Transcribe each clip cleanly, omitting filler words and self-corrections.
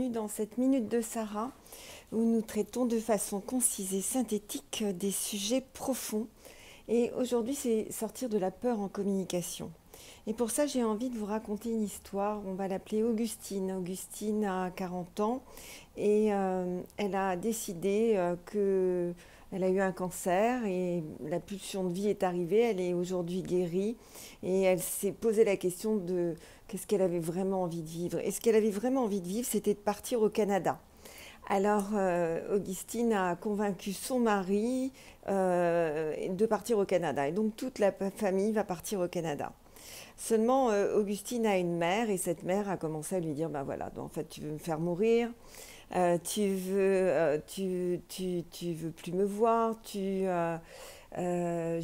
Dans cette minute de Sarah, où nous traitons de façon concise et synthétique des sujets profonds. Et aujourd'hui, c'est sortir de la peur en communication. Et pour ça, j'ai envie de vous raconter une histoire. On va l'appeler Augustine. Augustine a 40 ans et elle a décidé qu'elle a eu un cancer et la pulsion de vie est arrivée. Elle est aujourd'hui guérie et elle s'est posé la question de qu'est-ce qu'elle avait vraiment envie de vivre. Et ce qu'elle avait vraiment envie de vivre, c'était de partir au Canada. Alors, Augustine a convaincu son mari de partir au Canada. Et donc, toute la famille va partir au Canada. Seulement, Augustine a une mère et cette mère a commencé à lui dire, ben voilà, en fait, tu veux me faire mourir, tu veux plus me voir, je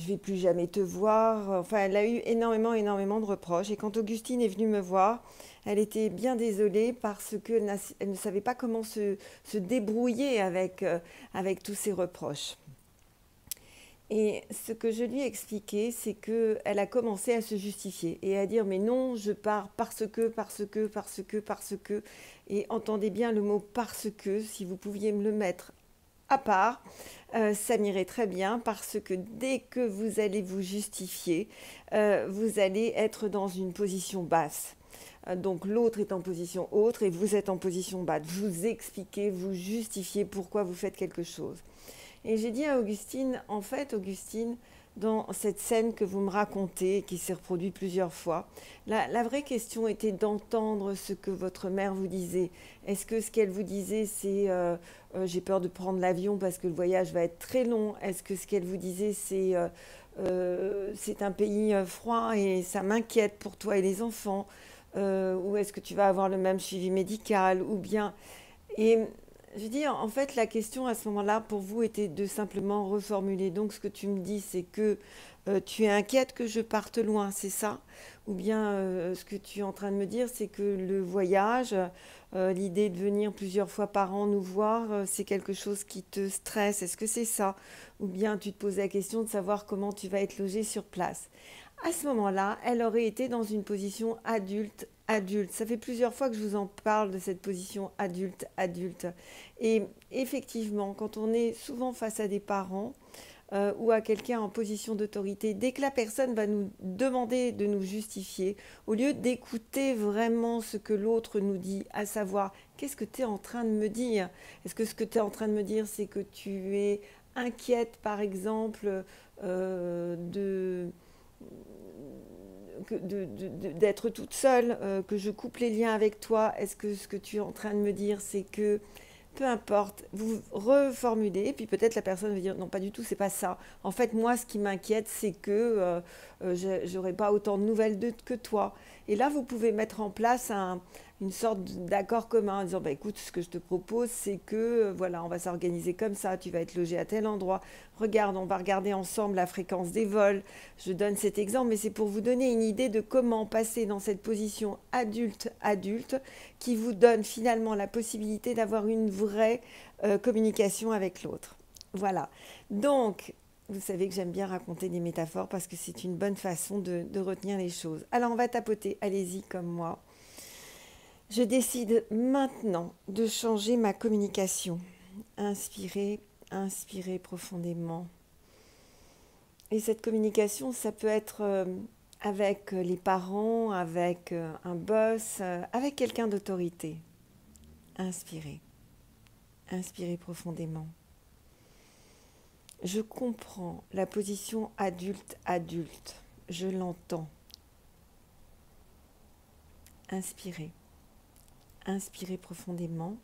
vais plus jamais te voir. Enfin, elle a eu énormément de reproches. Et quand Augustine est venue me voir, elle était bien désolée parce qu'elle ne savait pas comment se débrouiller avec tous ces reproches. Et ce que je lui ai expliqué, c'est qu'elle a commencé à se justifier et à dire mais non, je pars parce que. Et entendez bien le mot parce que, si vous pouviez me le mettre à part, ça m'irait très bien parce que dès que vous allez vous justifier, vous allez être dans une position basse. Donc l'autre est en position haute et vous êtes en position basse. Vous expliquez, vous justifiez pourquoi vous faites quelque chose. Et j'ai dit à Augustine, en fait, Augustine, dans cette scène que vous me racontez, qui s'est reproduite plusieurs fois, la vraie question était d'entendre ce que votre mère vous disait. Est-ce que ce qu'elle vous disait, c'est j'ai peur de prendre l'avion parce que le voyage va être très long? Est-ce que ce qu'elle vous disait, c'est un pays froid et ça m'inquiète pour toi et les enfants? Ou est-ce que tu vas avoir le même suivi médical? Ou bien... Et je veux dire, en fait, la question à ce moment-là, pour vous, était de simplement reformuler. Donc, ce que tu me dis, c'est que tu es inquiète que je parte loin, c'est ça? Ou bien, ce que tu es en train de me dire, c'est que le voyage, l'idée de venir plusieurs fois par an nous voir, c'est quelque chose qui te stresse. Est-ce que c'est ça? Ou bien, tu te poses la question de savoir comment tu vas être logé sur place. À ce moment-là, elle aurait été dans une position adulte, adulte. Ça fait plusieurs fois que je vous en parle de cette position adulte, adulte. Et effectivement, quand on est souvent face à des parents ou à quelqu'un en position d'autorité, dès que la personne va nous demander de nous justifier, au lieu d'écouter vraiment ce que l'autre nous dit, à savoir, qu'est-ce que tu es en train de me dire? Est-ce que ce que tu es en train de me dire, c'est que tu es inquiète, par exemple, de d'être toute seule, que je coupe les liens avec toi? Est-ce que ce que tu es en train de me dire, c'est que peu importe, vous reformulez, et puis peut-être la personne va dire non, pas du tout, c'est pas ça. En fait, moi, ce qui m'inquiète, c'est que j'aurai pas autant de nouvelles que toi. Et là, vous pouvez mettre en place une sorte d'accord commun en disant bah, écoute, ce que je te propose, c'est que voilà, on va s'organiser comme ça, tu vas être logé à tel endroit. Regarde, on va regarder ensemble la fréquence des vols. Je donne cet exemple, mais c'est pour vous donner une idée de comment passer dans cette position adulte-adulte qui vous donne finalement la possibilité d'avoir une vraie communication avec l'autre. Voilà. Donc, vous savez que j'aime bien raconter des métaphores parce que c'est une bonne façon de retenir les choses. Alors, on va tapoter. Allez-y comme moi. Je décide maintenant de changer ma communication. Inspirez, inspirez profondément. Et cette communication, ça peut être avec les parents, avec un boss, avec quelqu'un d'autorité. Inspirez. Inspirez profondément. Je comprends la position adulte-adulte. Je l'entends. Inspirez. Inspirez profondément.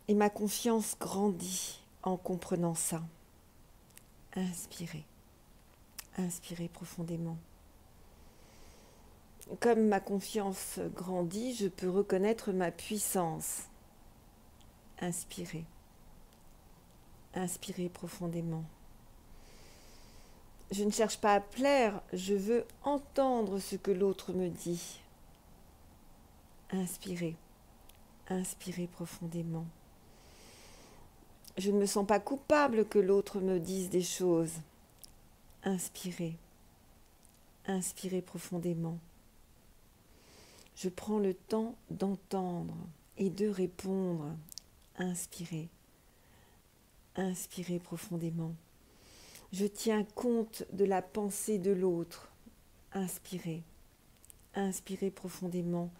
Et ma confiance grandit en comprenant ça. Inspirez. Inspirez profondément. Comme ma confiance grandit, je peux reconnaître ma puissance. Inspirez. Inspirez profondément. Je ne cherche pas à plaire, je veux entendre ce que l'autre me dit. Inspirez. Inspirez profondément. Je ne me sens pas coupable que l'autre me dise des choses. Inspirez. Inspirez profondément. Je prends le temps d'entendre. et de répondre. Inspirez. Inspirez profondément. Je tiens compte de la pensée de l'autre. Inspirez. Inspirez profondément.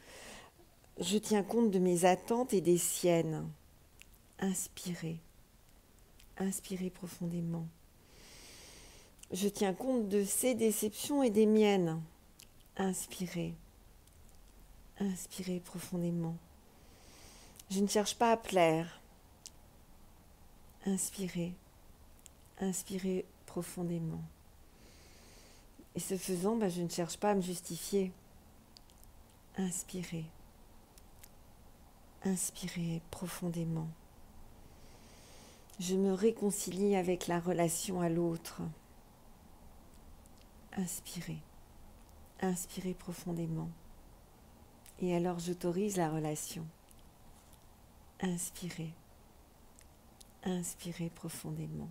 Je tiens compte de mes attentes et des siennes. Inspirez. Inspirez profondément. Je tiens compte de ses déceptions et des miennes. Inspirez. Inspirez profondément. Je ne cherche pas à plaire. Inspirez. Inspirez profondément. Et ce faisant, je ne cherche pas à me justifier. Inspirez. Inspirez profondément. Je me réconcilie avec la relation à l'autre. Inspirez. Inspirez profondément. Et alors j'autorise la relation. Inspirez. Inspirez profondément.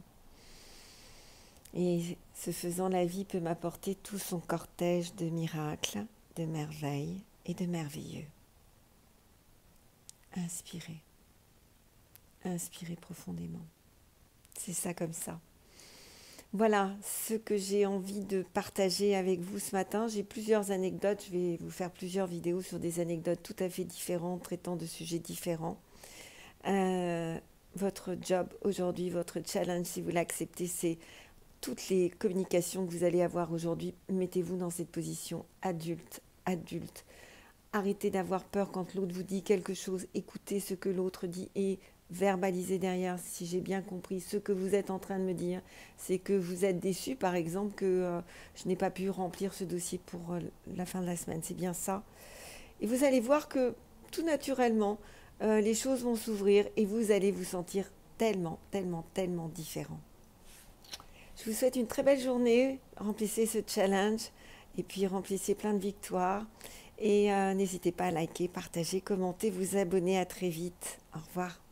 Et ce faisant, la vie peut m'apporter tout son cortège de miracles, de merveilles et de merveilleux. Inspirez. Inspirez profondément. C'est ça comme ça. Voilà ce que j'ai envie de partager avec vous ce matin. J'ai plusieurs anecdotes. Je vais vous faire plusieurs vidéos sur des anecdotes tout à fait différentes, traitant de sujets différents. Votre job aujourd'hui, votre challenge, si vous l'acceptez, c'est toutes les communications que vous allez avoir aujourd'hui. Mettez-vous dans cette position adulte. Arrêtez d'avoir peur quand l'autre vous dit quelque chose. Écoutez ce que l'autre dit et verbalisez derrière. Si j'ai bien compris, ce que vous êtes en train de me dire, c'est que vous êtes déçu, par exemple, que je n'ai pas pu remplir ce dossier pour la fin de la semaine. C'est bien ça. Et vous allez voir que tout naturellement, les choses vont s'ouvrir et vous allez vous sentir tellement différent. Je vous souhaite une très belle journée. Remplissez ce challenge et puis remplissez plein de victoires. Et n'hésitez pas à liker, partager, commenter, vous abonner. À très vite. Au revoir.